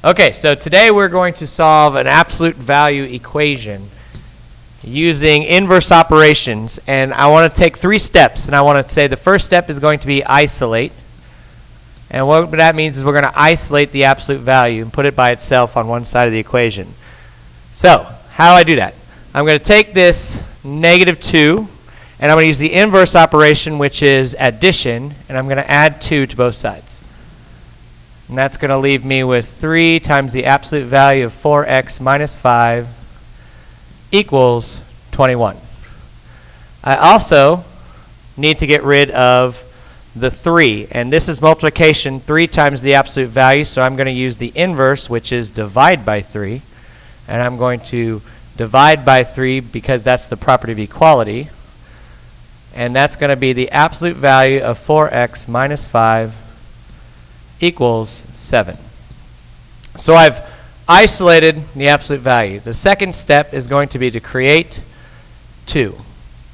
Okay, so today we're going to solve an absolute value equation using inverse operations. And I want to take 3 steps. And I want to say the first step is going to be isolate. And what that means is we're going to isolate the absolute value and put it by itself on one side of the equation. So, how do I do that? I'm going to take this -2, and I'm going to use the inverse operation, which is addition, and I'm going to add 2 to both sides. And that's going to leave me with 3 times the absolute value of 4x minus 5 equals 21. I also need to get rid of the 3. And this is multiplication 3 times the absolute value, so I'm going to use the inverse, which is divide by 3. And I'm going to divide by 3 because that's the property of equality. And that's going to be the absolute value of 4x minus 5 equals 7. So I've isolated the absolute value. The second step is going to be to create 2.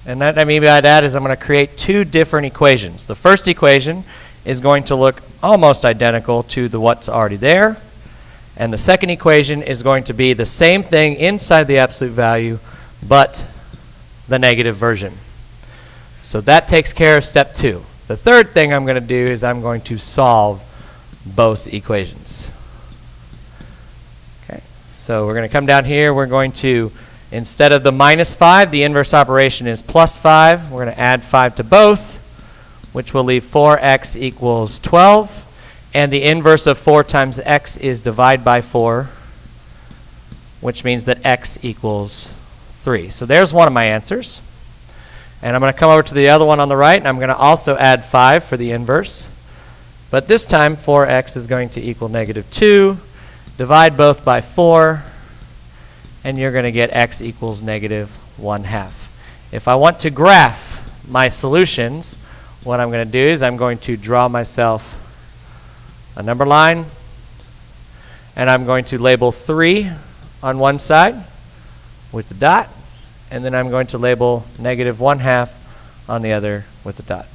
And what I mean by that is I'm going to create 2 different equations. The first equation is going to look almost identical to what's already there. And the second equation is going to be the same thing inside the absolute value, but the negative version. So that takes care of step 2. The third thing I'm going to do is I'm going to solve both equations. Okay, so we're going to come down here. We're going to, instead of the -5, the inverse operation is +5. We're going to add 5 to both, which will leave 4x equals 12. And the inverse of 4 times x is divide by 4, which means that x equals 3. So there's one of my answers. And I'm going to come over to the other one on the right, and I'm going to also add 5 for the inverse. But this time, 4x is going to equal -2. Divide both by 4, and you're going to get x equals -1/2. If I want to graph my solutions, what I'm going to do is I'm going to draw myself a number line, and I'm going to label 3 on one side with the dot, and then I'm going to label -1/2 on the other with the dot.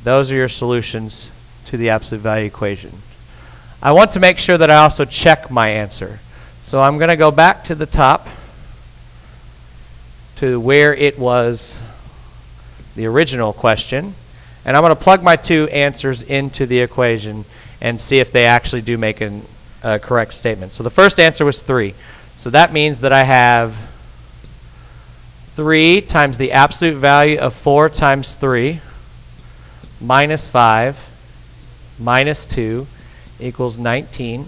Those are your solutions to the absolute value equation. I want to make sure that I also check my answer. So I'm going to go back to the top to where it was the original question, and I'm going to plug my 2 answers into the equation and see if they actually do make a correct statement. So the first answer was 3. So that means that I have 3 times the absolute value of 4 times 3 minus 5 minus 2 equals 19.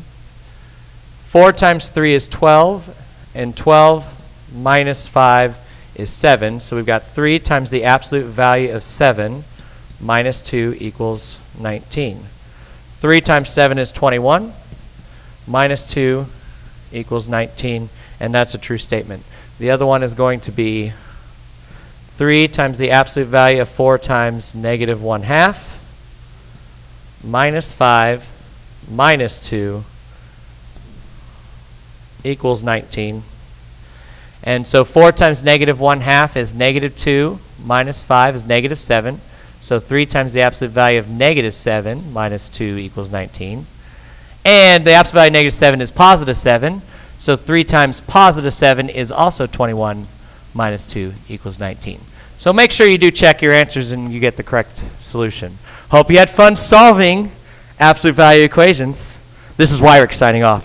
4 times 3 is 12, and 12 minus 5 is 7. So we've got 3 times the absolute value of 7 minus 2 equals 19. 3 times 7 is 21. Minus 2 equals 19, and that's a true statement. The other one is going to be 3 times the absolute value of 4 times -1/2 minus 5 minus 2 equals 19. And so 4 times -1/2 is -2 minus 5 is -7. So 3 times the absolute value of -7 minus 2 equals 19. And the absolute value of -7 is +7. So 3 times +7 is also 21 minus 2 equals 19. So make sure you do check your answers and you get the correct solution. Hope you had fun solving absolute value equations. This is Wyrick signing off.